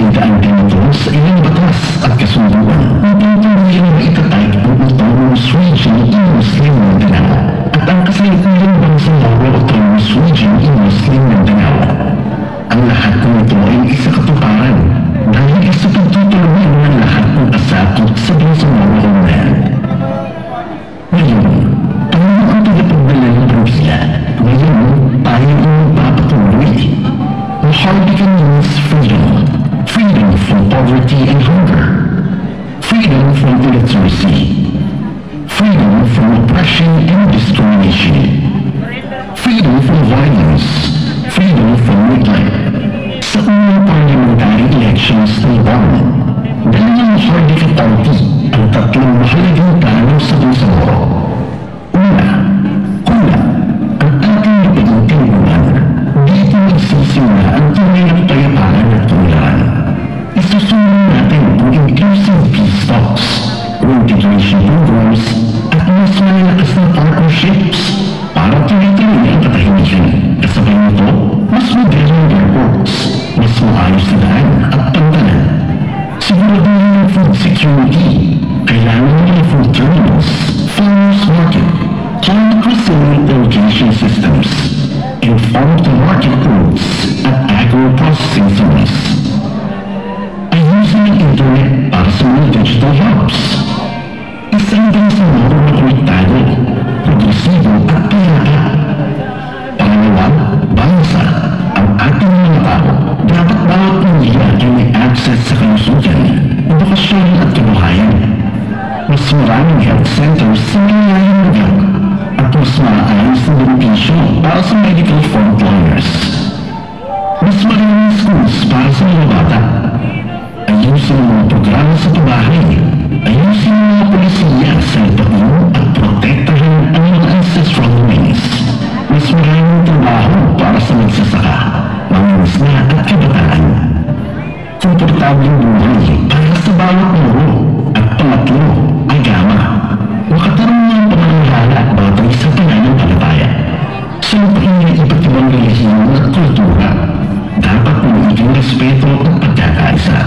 Ipinadaan din ito sa ilang batas at kasunduan upang tuluyan na itatag ang Autonomous Region in Muslim Mindanao at ang kasalukuyang Bangsamoro Autonomous Region in Muslim Mindanao. Ang lahat ng ito ay isa katuparan dahil isa pagtutulungan ng lahat ng kasakot sa Bangsamoro Homeland. Ngayon, tayo ang tagapagdala ng Rosya. Ngayon, tayo ang magpapatuloy. Mahardika means freedom. Freedom from poverty and hunger. Freedom from illiteracy. Freedom from oppression and discrimination. Freedom from violence. Freedom from neglect. Sa unang parliamentary elections ng Barman, dahil ang Mahardika Party ang tatlong mahalagang plano sa Bangsamoro. Una, ang ating napag-intindihan. Dito nagsisimula ang tunay ng payapaan at tunay. Isusunod natin ang inclusive peace talks, integration programs, at mas malalakas na partnerships para tuloy-tuloy ang katahimikan. Kasabay nito, mas modernong airports, mas maayos na daan at pantalan. Siguraduhin ang food security, kailangan ng food terminals, farmers market, climate resilient irrigation systems, informed market roads at agro-processing zones. Ayusin ang internet para sa mga digital hubs. Isang Bangsamoro na konektado, progresibo at payapa. Pangalawa, bangsa. Ang ating mga tao, dapat bawat pamilya ay may access sa kalusugan, edukasyon at kabuhayan. Mas maraming health centers sa malayang lugar at mas maayos na benepisyo para sa medical frontliners. Mas maraming schools para sa mga bata. Ayusin ang mga programa sa pabahay. Ayusin ang mga polisiya sa itaon at protektahan ang mga ancestral domains. Mas maraming trabaho para sa magsasaka, mangingisda at kabataan. Komportableng buhay para sa bawat guro at pangatlo, agama. Makatarong ng pamamahala batay sa pananampalataya. Sa lupain ng iba't ibang relihiyon at kultura, dapat magiging respeto at pagkakaisa.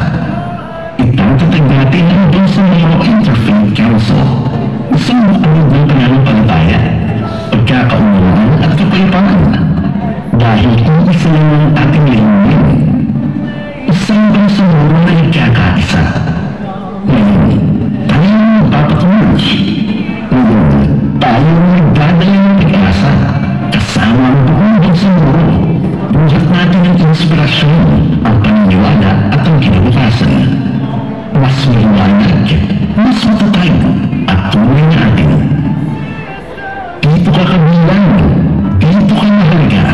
Ipatatag natin ang Bangsamoro Interfaith Council, isang buklod ng pananampalataya, pagkakaunawaan at kapayapaan. Dahil kung isa lang ang ating layunin, isang Bangsamoro na nagkakaisa. Ngayon, tayo ang magpapatuloy. Ngayon, tayo ang nagdadala ng pag-asa, kasama ang buong Bangsamoro. Buhat natin ang inspirasyon, ang paniniwala at ang kinabukasan. Mas maliwanag, mas matatag, at tunay natin. Dito ka kabilang, dito ka mahalaga.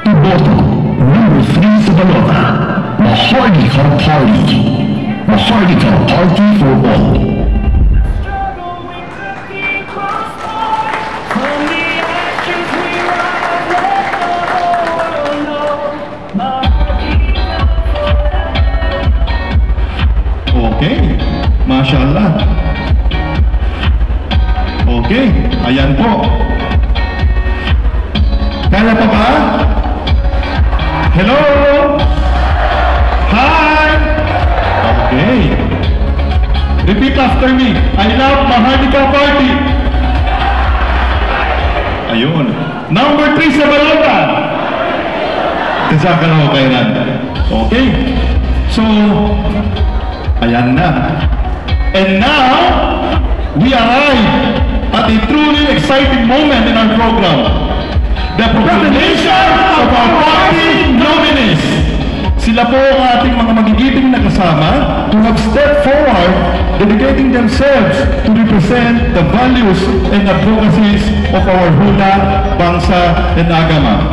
Iboto, number 3 sa balota, Mahardika Party. Mahardika Party for all. Okay, mashallah. Okay, ayan po. Kaya pa ba? Hello? Hi! Okay. Repeat after me. I love Mahardika Party. Ayun. Number 3 sa balota. Jazakallahu khairan. Okay. So, ayan na. And now, we arrive at a truly exciting moment in our program. The proclamation of our party nominees. Sila po ang ating mga magigiting na kasama to have stepped forward, dedicating themselves to represent the values and advocacies of our Hula, Bangsa, and Agama.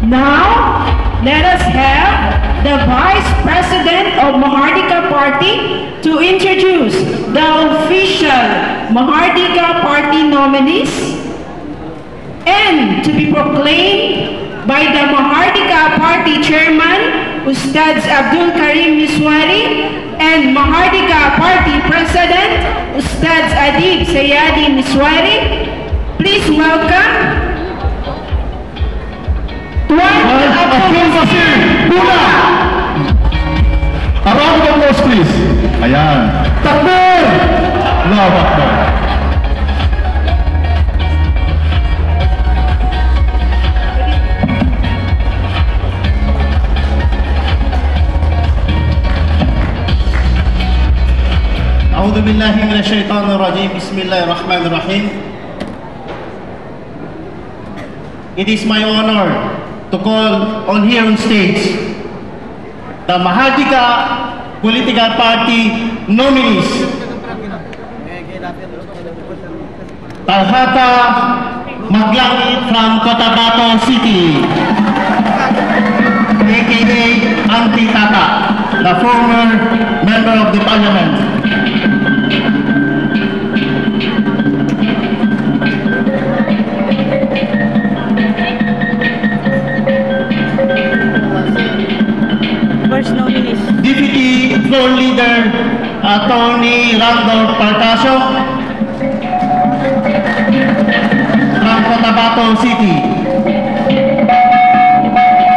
Now, let us have the Vice President of Mahardika Party to introduce the official Mahardika Party nominees and to be proclaimed by the Mahardika Party Chairman, Ustad Abdul Karim Miswari, and Mahardika Party President, Ustad Adib Sayadi Miswari. Please welcome Tuan Abdul Basir Hula, Ayan. Takbir! Allahu Akbar. A'udzu billahi minasyaitonir rajim. Bismillahirrahmanirrahim. It is my honor to call on here on stage the Mahardika political party nominees. Talhata Maglangit from Cotabato City, aka Auntie Tata, the former member of the parliament. First nominees. Deputy Floor Leader Attorney Randolph Partasio from Cotabato City.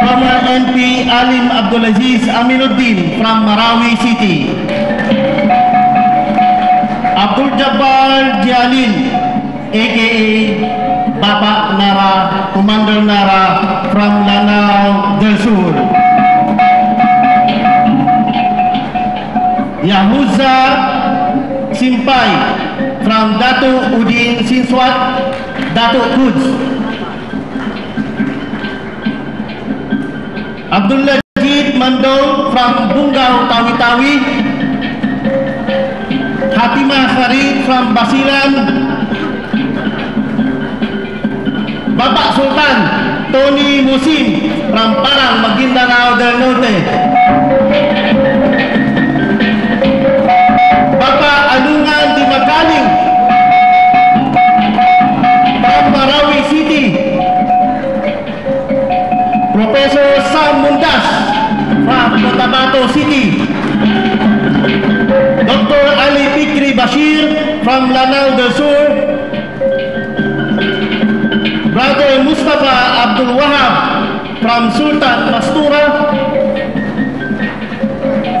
Former MP Alim Abdulaziz Aminuddin from Marawi City. Abdul Jabbar Jialin, aka Baba Nara, Commander Nara from Lanao del Sur. Yahuza Simpay from Dato Udin Sinswat, Dato Kuds. Abdullah Jid Mandong from Bungaw, Tawi-Tawi. Hatimah Farid from Basilan. Bapak Sultan Tony Musim from Parang, Maguindanao del Norte. Bapak Alungan Di Magaling from Marawi City. Professor Sam Mundas from Cotabato City. Dr. Ali Fikri Bashir from Lanao del Sur. Brother Mustafa Abdul Wahab from Sultan Mastura.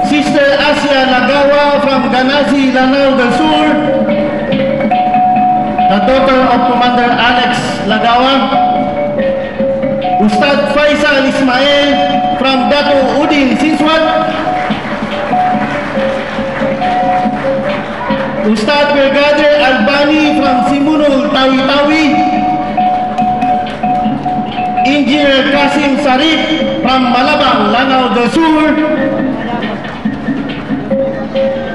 Sister Asia Lagawa from Ganazi, Lanao del Sur, the daughter of Commander Alex Lagawa. Ustad Faisal Ismail from Dato Udin Sinswat. Ustad Brigadier Albani from Simunul, Tawi-Tawi. Engineer Kasim Sarip from Malabang, Lanao del Sur.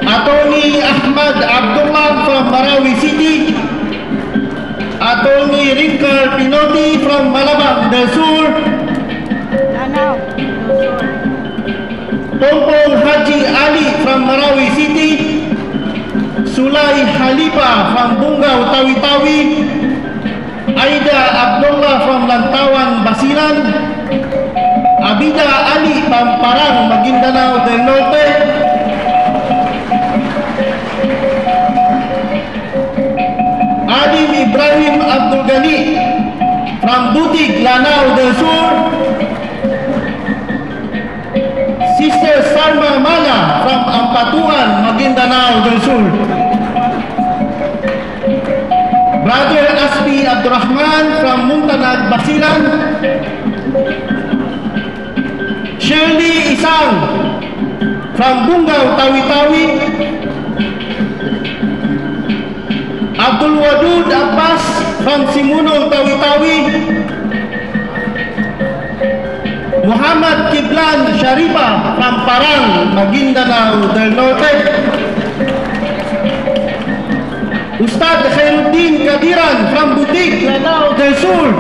Attorney Ahmad Abdullah from Marawi City. Attorney Rinkar Pinotti from Malabang del Sur. Pompong Haji Ali from Marawi City. Sulay Halipa from Bungaw, Tawi-Tawi. Aida Abdullah from Lantawan, Basilan. Abida Ali from Parang, Maguindanao del Norte. Adim Ibrahim Abdul Ghani from Butig, Lanao del Sur. Sister Salma Mala from Ampatuan, Maguindanao del Sur. Brother Aspi Abdurrahman from Muntanag, Basilan. Shirley Isang from Bungaw, Tawi-Tawi. Abdul Wadud Abbas from Simunul, Tawi-Tawi. Muhammad Kiblan Sharifa from Parang, Maguindanao del Norte. Ustad Khairuddin Kadiran from Butig, Lanao del Sur.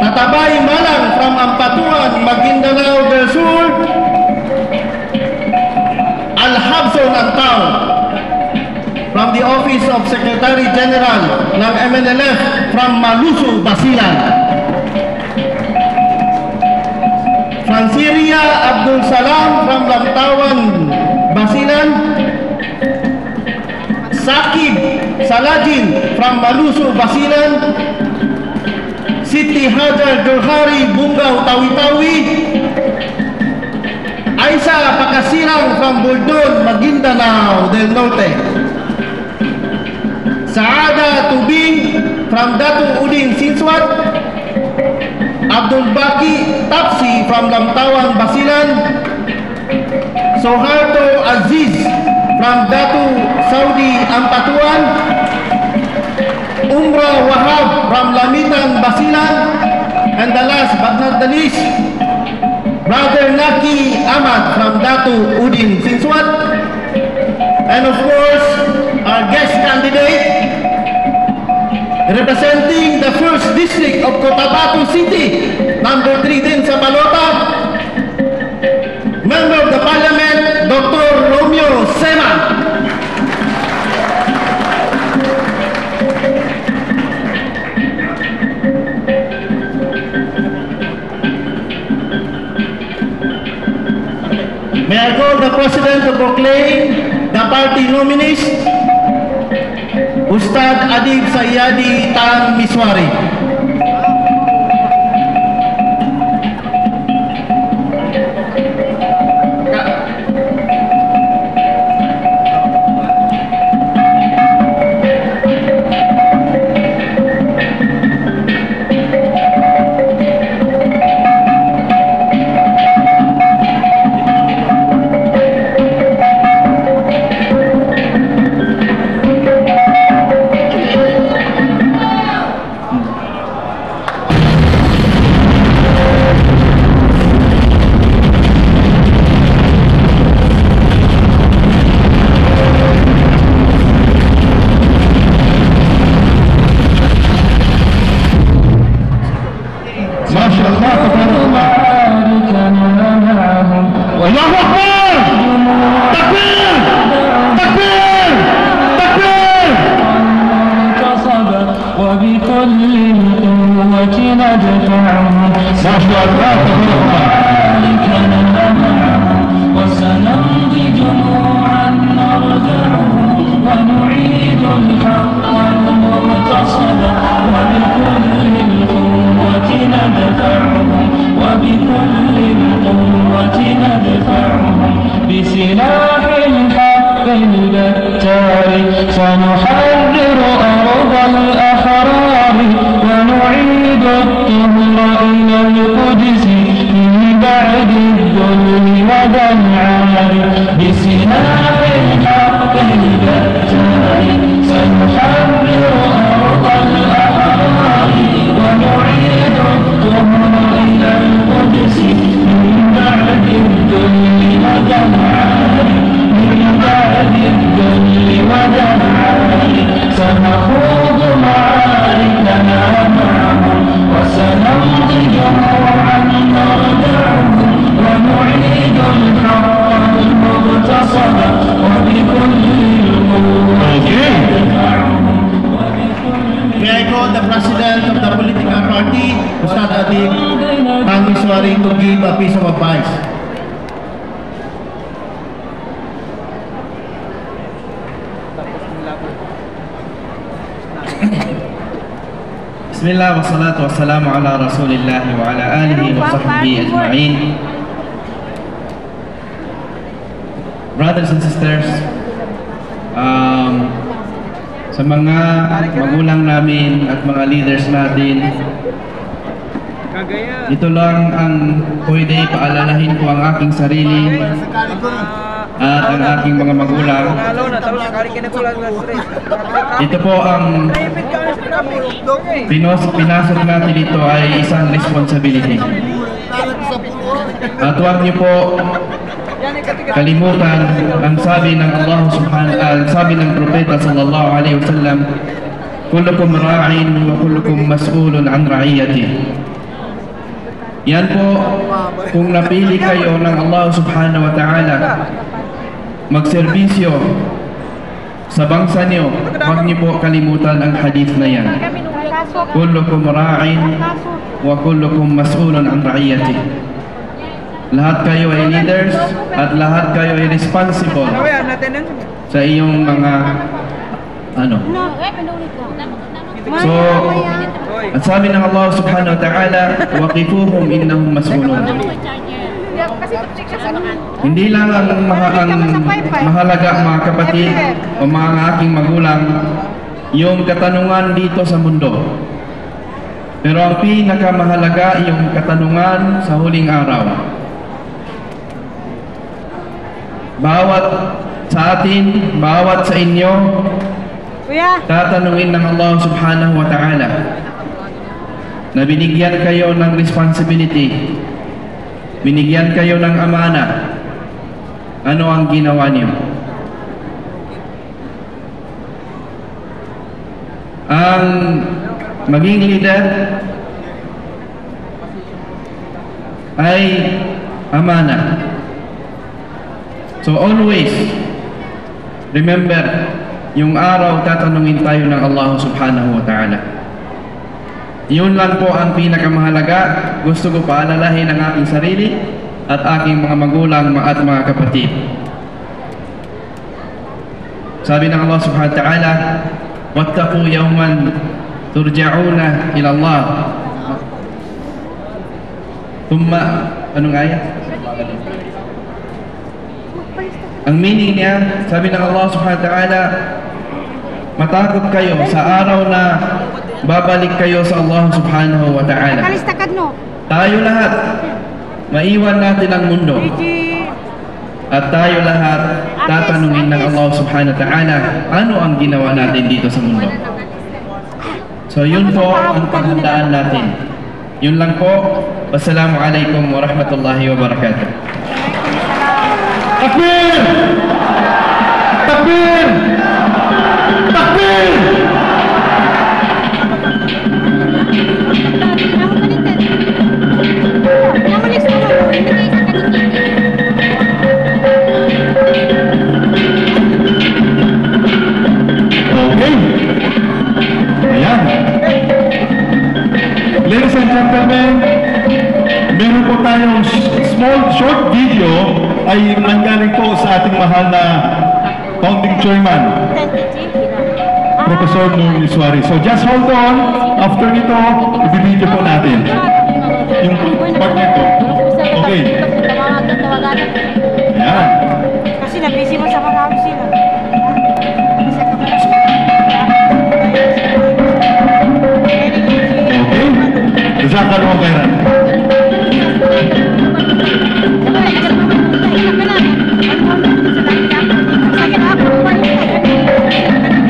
Tatabay Malang from Ampatuan, Maguindanao del Sur. Al-Habson Antao from the Office of Secretary General ng MNLF from Malusu, Basilan. Fransiria Abdul Salam from Lantawan, Basilan. Sakib Salajin from Malusu, Basilan. Siti Hajar Durhari, Bungaw, Tawi-Tawi. Aisa Pakasi Hirang from Buldon, Maguindanao del Norte. Saada Tubing from Datu Udin, Sinswat. Abdul Baki Tapsi from Lamtawan, Basilan. Soharto Aziz from Datu Saudi, Ampatuan. Umra Wahab from Lamitan, Basilan. And the last but not the least, Brother Naki Ahmad from Datu Udin, Sinswat. And of course, our guest candidate, representing the 1st District of Cotabato City, number 3 din sa balota, Member of the Parliament, Dr. Romeo Sema. May I call the President to proclaim the party nominees? Ustad Adib Sayyadi Tan Miswari. Bismillah wa salatu wa salamu ala rasulillah wa ala alihi wa sahbihi ajma'in. Brothers and sisters, sa mga magulang namin at mga leaders natin, ito lang ang pwede paalalahin ko ang aking sarili at ang aking mga magulang. Ito po ang pinasok natin dito ay isang responsibility. At huwag niyo po kalimutan ang sabi ng Allah subhanahu sabi ng propeta sallallahu alaihi wasallam, kullukum ra'in wa kullukum mas'ulun an ra'iyati. Yan po, kung napili kayo ng Allah subhanahu wa ta'ala magserbisyo sa bangsa niyo, huwag niyo po kalimutan ang hadith na yan. Kullukum ra'in wa kullukum mas'ulun an ra'iyati. Lahat kayo ay leaders at lahat kayo ay responsible sa iyong mga So, at sabi ng Allah subhanahu wa ta'ala, waqifuhum innahum mas'ulun. Hindi lang ang mahalaga mga kapatid o mga aking magulang yung katanungan dito sa mundo. Pero ang pinakamahalaga yung katanungan sa huling araw. Bawat sa atin, bawat sa inyo, tatanungin ng Allah subhanahu wa ta'ala na binigyan kayo ng responsibility, binigyan kayo ng amana. Ano ang ginawa niyo? Ang maging leader ay amana. So always remember, yung araw tatanungin tayo ng Allah subhanahu wa ta'ala. Yun lang po ang pinakamahalaga. Gusto ko paalalahin ang aking sarili at aking mga magulang at mga kapatid. Sabi ng Allah subhanahu wa ta'ala, wattaqu yawman turja'una ila Allah. Thumma, anong ayat? Ang meaning niya, sabi ng Allah subhanahu wa ta'ala, matakot kayo sa araw na babalik kayo sa Allah subhanahu wa ta'ala. Tayo lahat, maiwan natin ang mundo. At tayo lahat, tatanungin ng Allah subhanahu wa ta'ala, ano ang ginawa natin dito sa mundo. So yun po ang paghandaan natin. Yun lang po. Wassalamualaikum warahmatullahi wabarakatuh. Takbir! Takbir! Takbir! Okay. Ayan. Ladies and gentlemen, meron po tayong short video ay nanggaling po sa ating mahal na founding chairman, Professor Nur Miswari. So just hold on. After nito, i-video po natin yung part nito. Okay. Ayan. Kasi na-busy mo sa marami sila. Okay. Jazakallahu khairan.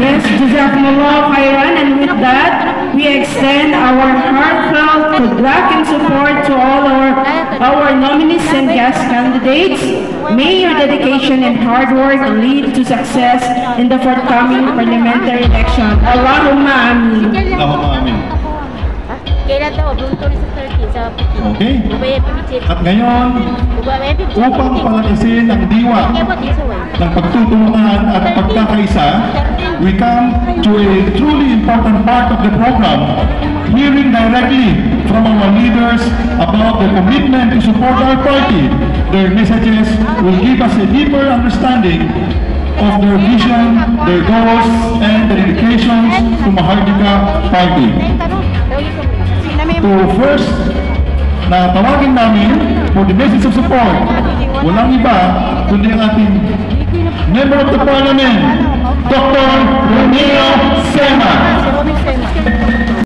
Yes, Jazakumullah khairan, and with that, we extend our heartfelt good luck and support to all our nominees and guest candidates. May your dedication and hard work lead to success in the forthcoming parliamentary election. Allahumma amin. Allahumma amin. Kailan daw? Doon to sa Turkey, sa Putin. Okay. At ngayon, upang palakasin ang diwa ng pagtutulungan at pagkakaisa, we come to a truly important part of the program, hearing directly from our leaders about their commitment to support our party. Their messages will give us a deeper understanding of their vision, their goals, and their dedications to Mahardika Party. So first, na tawagin namin for the message of support, walang iba kundi ang ating Member of the Parliament, Dr. Romeo Sema.